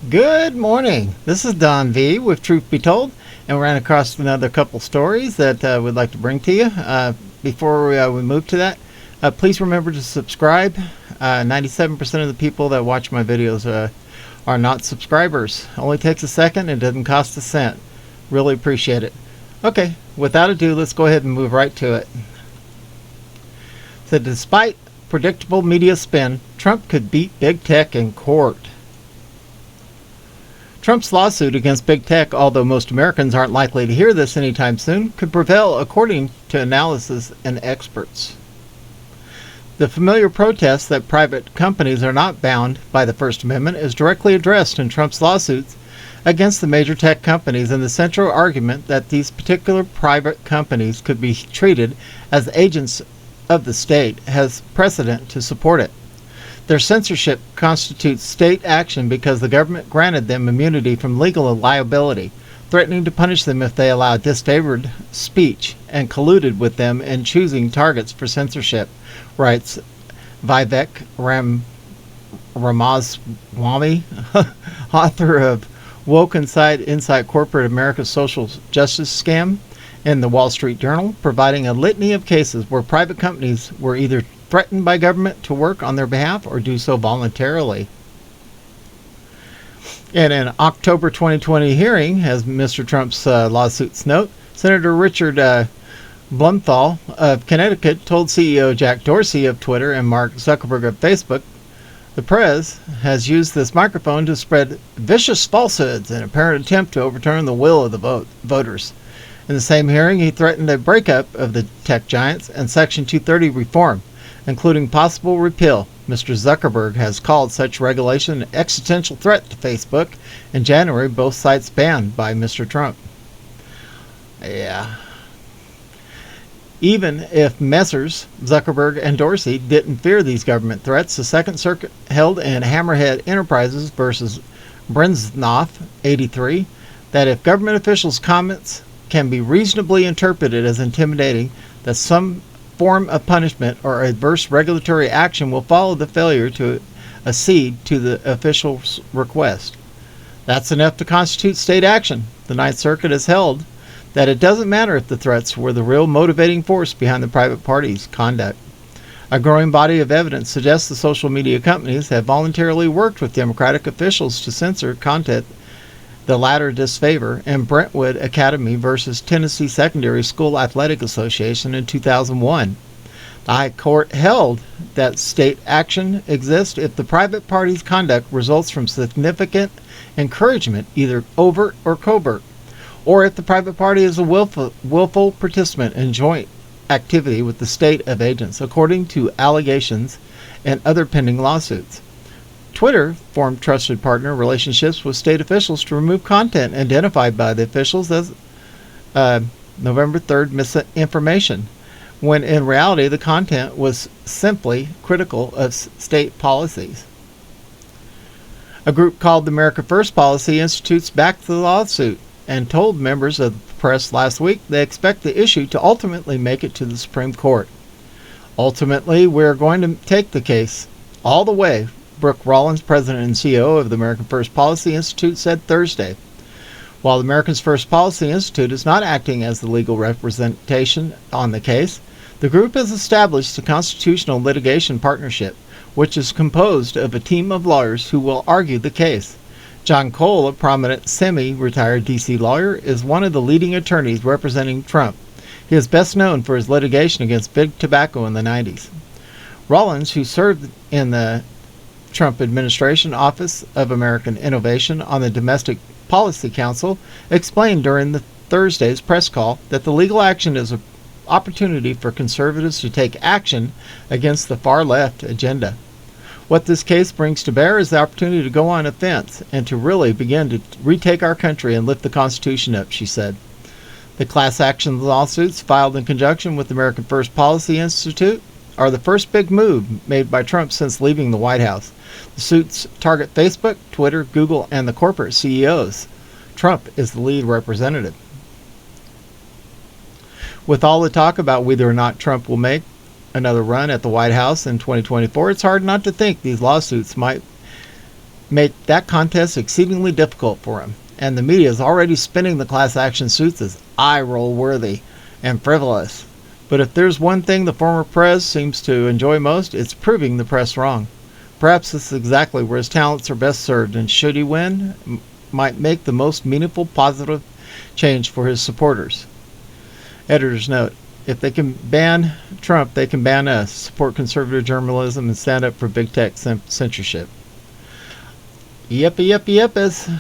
Good morning. This is Don V with Truth Be Told, and we ran across another couple stories that we'd like to bring to you. Before we move to that, please remember to subscribe. 97% of the people that watch my videos are not subscribers. Only takes a second and doesn't cost a cent. Really appreciate it. Okay, without ado, let's go ahead and move right to it. So despite predictable media spin, Trump could beat big tech in court. Trump's lawsuit against big tech, although most Americans aren't likely to hear this anytime soon, could prevail according to analysis and experts. The familiar protest that private companies are not bound by the First Amendment is directly addressed in Trump's lawsuits against the major tech companies, and the central argument that these particular private companies could be treated as agents of the state has precedent to support it. Their censorship constitutes state action because the government granted them immunity from legal liability, threatening to punish them if they allowed disfavored speech and colluded with them in choosing targets for censorship, writes Vivek Ramaswamy, author of Woke Inside Corporate America's Social Justice Scam, in the Wall Street Journal, providing a litany of cases where private companies were either threatened by government to work on their behalf or do so voluntarily. In an October 2020 hearing, as Mr. Trump's lawsuits note, Senator Richard Blumenthal of Connecticut told CEO Jack Dorsey of Twitter and Mark Zuckerberg of Facebook, "The press has used this microphone to spread vicious falsehoods in an apparent attempt to overturn the will of the voters." In the same hearing, he threatened a breakup of the tech giants and Section 230 reform, including possible repeal. Mr. Zuckerberg has called such regulation an existential threat to Facebook. In January, both sites banned by Mr. Trump. Yeah. Even if Messrs. Zuckerberg and Dorsey didn't fear these government threats, the Second Circuit held in Hammerhead Enterprises versus Brenznoff 83 that if government officials' comments can be reasonably interpreted as intimidating, that some form of punishment or adverse regulatory action will follow the failure to accede to the official's request. That's enough to constitute state action. The Ninth Circuit has held that it doesn't matter if the threats were the real motivating force behind the private party's conduct. A growing body of evidence suggests the social media companies have voluntarily worked with Democratic officials to censor content the latter disfavor in Brentwood Academy versus Tennessee Secondary School Athletic Association in 2001. The High Court held that state action exists if the private party's conduct results from significant encouragement, either overt or covert, or if the private party is a willful participant in joint activity with the state of agents, according to allegations and other pending lawsuits. Twitter formed trusted partner relationships with state officials to remove content identified by the officials as November 3rd misinformation, when in reality the content was simply critical of state policies. A group called the America First Policy Institute backed the lawsuit and told members of the press last week they expect the issue to ultimately make it to the Supreme Court. "Ultimately, we're going to take the case all the way," Brooke Rollins, president and CEO of the American First Policy Institute, said Thursday. While the American First Policy Institute is not acting as the legal representation on the case, the group has established a constitutional litigation partnership, which is composed of a team of lawyers who will argue the case. John Cole, a prominent semi-retired D.C. lawyer, is one of the leading attorneys representing Trump. He is best known for his litigation against big tobacco in the 90s. Rollins, who served in the Trump administration Office of American Innovation on the Domestic Policy Council, explained during the Thursday's press call that the legal action is an opportunity for conservatives to take action against the far left agenda. What this case brings to bear is the opportunity to go on offense and to really begin to retake our country and lift the Constitution up, she said. The class action lawsuits filed in conjunction with the American First Policy Institute are the first big move made by Trump since leaving the White House. The suits target Facebook, Twitter, Google, and the corporate CEOs. Trump is the lead representative. With all the talk about whether or not Trump will make another run at the White House in 2024, it's hard not to think these lawsuits might make that contest exceedingly difficult for him, and the media is already spinning the class action suits as eye-roll worthy and frivolous. But if there's one thing the former prez seems to enjoy most, it's proving the press wrong. Perhaps this is exactly where his talents are best served, and should he win, might make the most meaningful positive change for his supporters. Editor's note: if they can ban Trump, they can ban us. Support conservative journalism and stand up for big tech censorship. Yippee.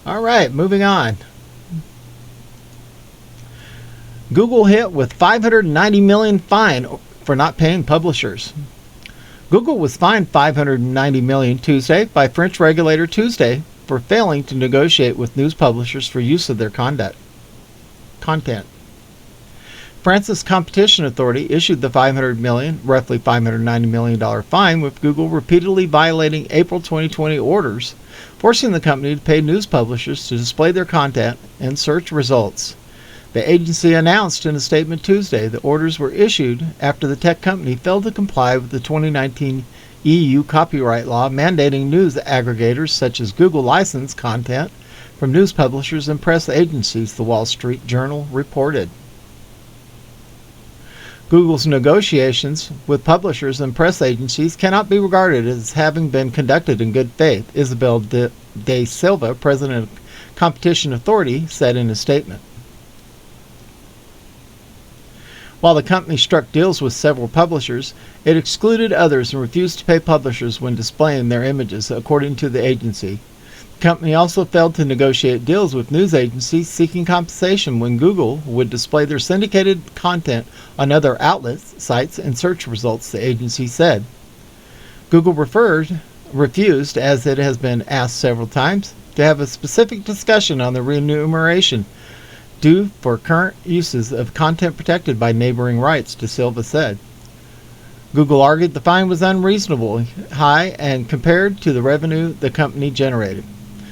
All right, moving on. Google hit with $590 million fine for not paying publishers. Google was fined $590 million Tuesday by French regulator Tuesday for failing to negotiate with news publishers for use of their content. France's competition authority issued the roughly $590 million fine, with Google repeatedly violating April 2020 orders, forcing the company to pay news publishers to display their content and search results. The agency announced in a statement Tuesday the orders were issued after the tech company failed to comply with the 2019 EU copyright law mandating news aggregators such as Google license content from news publishers and press agencies, the Wall Street Journal reported. Google's negotiations with publishers and press agencies cannot be regarded as having been conducted in good faith, Isabel de Silva, president of Competition Authority, said in a statement. While the company struck deals with several publishers, it excluded others and refused to pay publishers when displaying their images, according to the agency. The company also failed to negotiate deals with news agencies seeking compensation when Google would display their syndicated content on other outlets, sites, and search results, the agency said. Google refused, as it has been asked several times, to have a specific discussion on the remuneration due for current uses of content protected by neighboring rights, De Silva said. Google argued the fine was unreasonably high and compared to the revenue the company generated.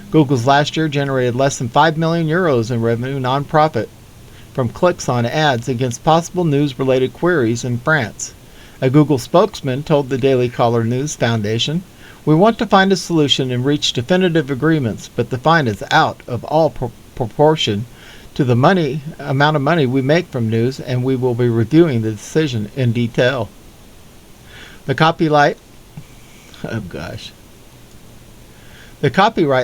Google's last year generated less than €5 million in revenue non-profit from clicks on ads against possible news-related queries in France. A Google spokesman told the Daily Caller News Foundation, "We want to find a solution and reach definitive agreements, but the fine is out of all proportion to the amount of money we make from news, and we will be reviewing the decision in detail." The copyright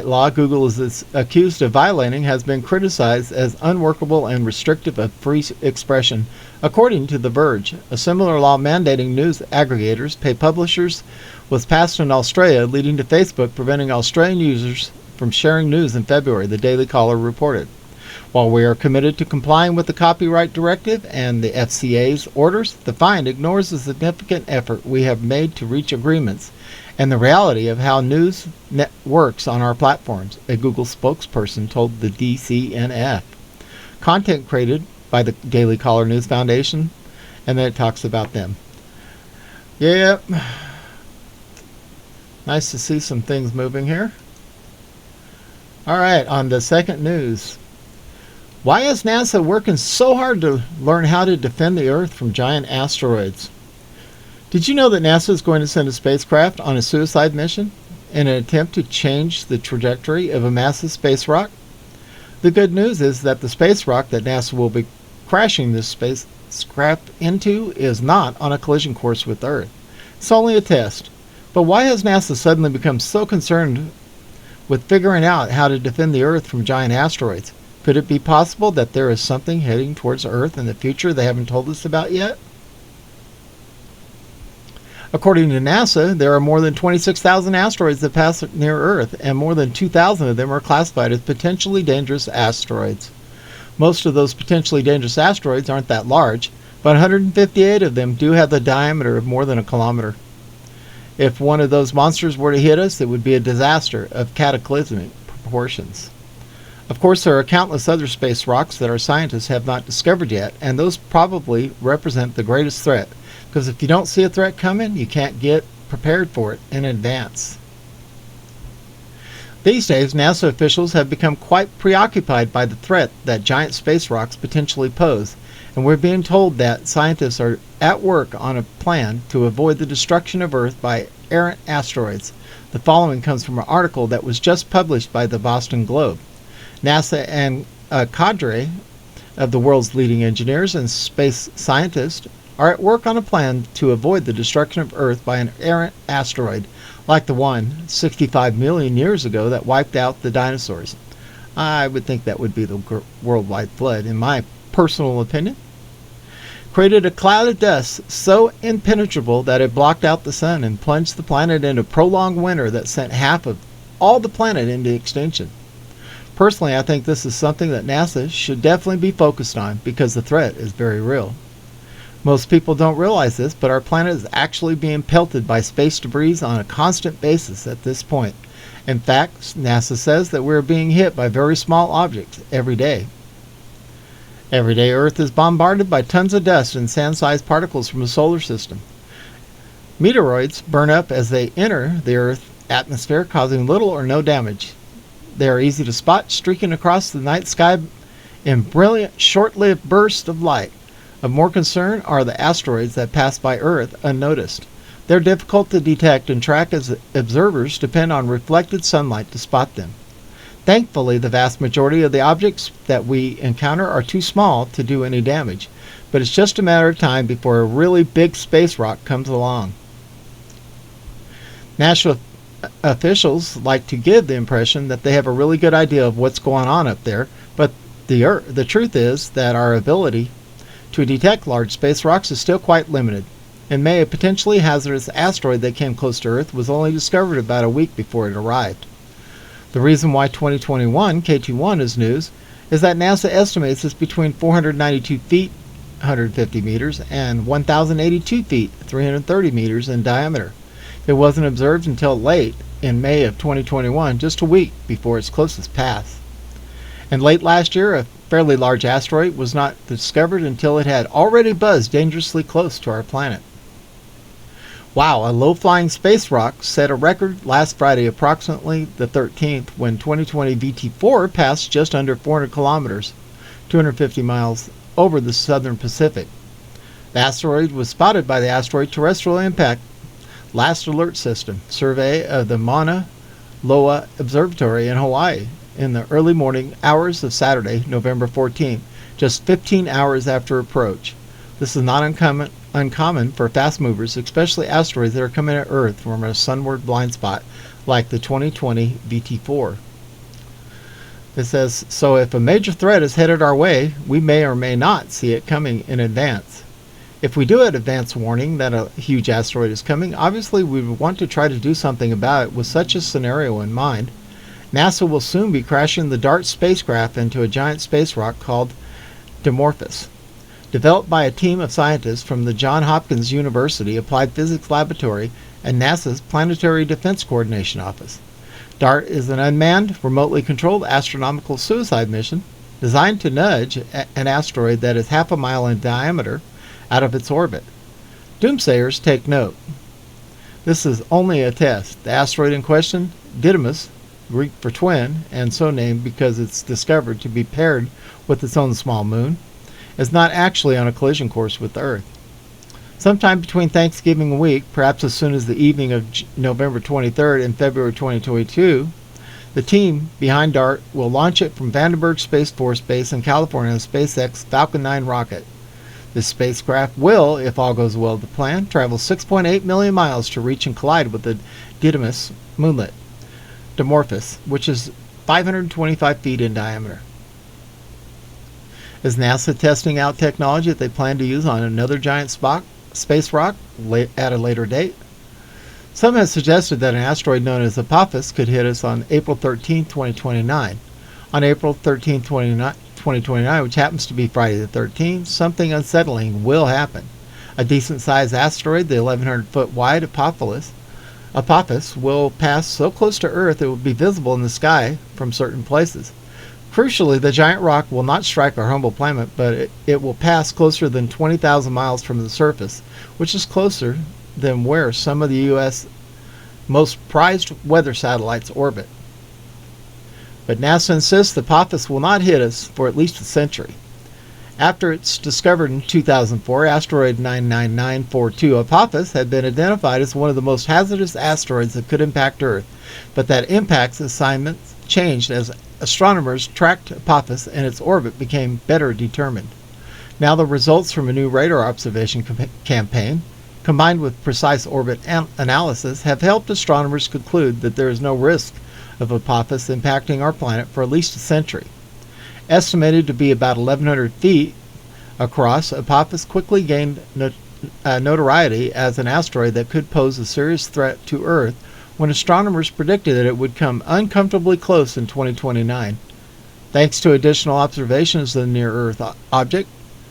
law Google is accused of violating has been criticized as unworkable and restrictive of free expression, according to The Verge. A similar law mandating news aggregators pay publishers was passed in Australia, leading to Facebook preventing Australian users from sharing news in February, the Daily Caller reported. While we are committed to complying with the copyright directive and the FCA's orders, the fine ignores the significant effort we have made to reach agreements and the reality of how news works on our platforms, a Google spokesperson told the DCNF. Content created by the Daily Caller News Foundation, and then it talks about them. Yep. Nice to see some things moving here. All right, on the second news. Why is NASA working so hard to learn how to defend the Earth from giant asteroids? Did you know that NASA is going to send a spacecraft on a suicide mission in an attempt to change the trajectory of a massive space rock? The good news is that the space rock that NASA will be crashing this spacecraft into is not on a collision course with Earth. It's only a test. But why has NASA suddenly become so concerned with figuring out how to defend the Earth from giant asteroids? Could it be possible that there is something heading towards Earth in the future they haven't told us about yet? According to NASA, there are more than 26,000 asteroids that pass near Earth, and more than 2,000 of them are classified as potentially dangerous asteroids. Most of those potentially dangerous asteroids aren't that large, but 158 of them do have the diameter of more than a kilometer. If one of those monsters were to hit us, it would be a disaster of cataclysmic proportions. Of course, there are countless other space rocks that our scientists have not discovered yet, and those probably represent the greatest threat, because if you don't see a threat coming, you can't get prepared for it in advance. These days, NASA officials have become quite preoccupied by the threat that giant space rocks potentially pose, and we're being told that scientists are at work on a plan to avoid the destruction of Earth by errant asteroids. The following comes from an article that was just published by the Boston Globe. NASA and a cadre of the world's leading engineers and space scientists are at work on a plan to avoid the destruction of Earth by an errant asteroid like the one 65 million years ago that wiped out the dinosaurs. I would think that would be the worldwide flood, in my personal opinion. Created a cloud of dust so impenetrable that it blocked out the sun and plunged the planet into a prolonged winter that sent half of all the planet into extinction. Personally, I think this is something that NASA should definitely be focused on because the threat is very real. Most people don't realize this, but our planet is actually being pelted by space debris on a constant basis at this point. In fact, NASA says that we're being hit by very small objects every day. Every day, Earth is bombarded by tons of dust and sand-sized particles from the solar system. Meteoroids burn up as they enter the Earth's atmosphere, causing little or no damage. They are easy to spot, streaking across the night sky in brilliant, short-lived bursts of light. Of more concern are the asteroids that pass by Earth unnoticed. They're difficult to detect and track as observers depend on reflected sunlight to spot them. Thankfully, the vast majority of the objects that we encounter are too small to do any damage, but it's just a matter of time before a really big space rock comes along. NASA officials like to give the impression that they have a really good idea of what's going on up there, but the truth is that our ability to detect large space rocks is still quite limited. In May, a potentially hazardous asteroid that came close to Earth was only discovered about a week before it arrived. The reason why 2021 K21 is news is that NASA estimates it's between 492 feet, 150 meters, and 1,082 feet, 330 meters in diameter. It wasn't observed until late in May of 2021, just a week before its closest pass. And late last year, a fairly large asteroid was not discovered until it had already buzzed dangerously close to our planet. Wow, a low-flying space rock set a record last Friday, approximately the 13th, when 2020 VT4 passed just under 400 kilometers, 250 miles over the southern Pacific. The asteroid was spotted by the Asteroid Terrestrial Impact Last Alert System survey of the Mauna Loa Observatory in Hawaii in the early morning hours of Saturday, November 14th, just 15 hours after approach. This is not uncommon for fast movers, especially asteroids that are coming at Earth from a sunward blind spot like the 2020 VT4. It says, so if a major threat is headed our way, we may or may not see it coming in advance. If we do have advance warning that a huge asteroid is coming, obviously we would want to try to do something about it with such a scenario in mind. NASA will soon be crashing the DART spacecraft into a giant space rock called Dimorphos. Developed by a team of scientists from the Johns Hopkins University Applied Physics Laboratory and NASA's Planetary Defense Coordination Office. DART is an unmanned, remotely controlled astronomical suicide mission designed to nudge an asteroid that is half a mile in diameter out of its orbit. Doomsayers take note. This is only a test. The asteroid in question, Didymos, Greek for twin, and so named because it's discovered to be paired with its own small moon, is not actually on a collision course with the Earth. Sometime between Thanksgiving week, perhaps as soon as the evening of November 23rd and February 2022, the team behind DART will launch it from Vandenberg Space Force Base in California on a SpaceX Falcon 9 rocket. This spacecraft will, if all goes well to plan, travel 6.8 million miles to reach and collide with the Didymos moonlet, Dimorphos, which is 525 feet in diameter. Is NASA testing out technology that they plan to use on another giant space rock at a later date? Some have suggested that an asteroid known as Apophis could hit us on April 13, 2029. On April 13, 2029, which happens to be Friday the 13th, something unsettling will happen. A decent-sized asteroid, the 1,100-foot wide Apophis, will pass so close to Earth it will be visible in the sky from certain places. Crucially, the giant rock will not strike our humble planet, but it will pass closer than 20,000 miles from the surface, which is closer than where some of the U.S. most prized weather satellites orbit. But NASA insists the Apophis will not hit us for at least a century. After its discovery in 2004, asteroid 99942 Apophis had been identified as one of the most hazardous asteroids that could impact Earth, but that impact's assignment changed as astronomers tracked Apophis and its orbit became better determined. Now the results from a new radar observation campaign, combined with precise orbit analysis, have helped astronomers conclude that there is no risk of Apophis impacting our planet for at least a century. Estimated to be about 1,100 feet across, Apophis quickly gained notoriety as an asteroid that could pose a serious threat to Earth when astronomers predicted that it would come uncomfortably close in 2029. Thanks to additional observations of the near-Earth object,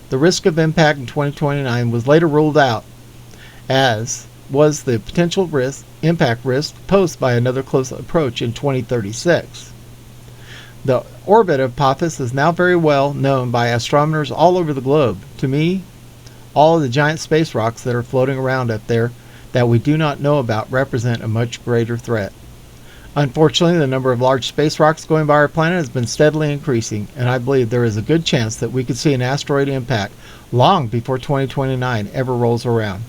the risk of impact in 2029 was later ruled out, as was the potential impact risk posed by another close approach in 2036. The orbit of Apophis is now very well known by astronomers all over the globe. To me, all of the giant space rocks that are floating around up there that we do not know about represent a much greater threat. Unfortunately, the number of large space rocks going by our planet has been steadily increasing, and I believe there is a good chance that we could see an asteroid impact long before 2029 ever rolls around.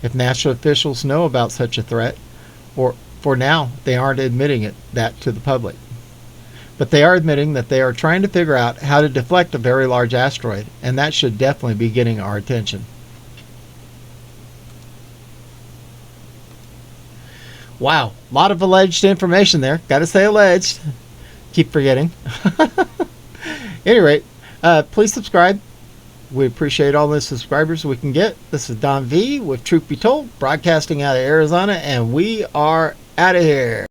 If NASA officials know about such a threat, or for now they aren't admitting that to the public. But they are admitting that they are trying to figure out how to deflect a very large asteroid, and that should definitely be getting our attention. Wow, a lot of alleged information there. Gotta say alleged. Keep forgetting. At any rate, please subscribe. We appreciate all the subscribers we can get. This is Don V with Truth Be Told, broadcasting out of Arizona, and we are out of here.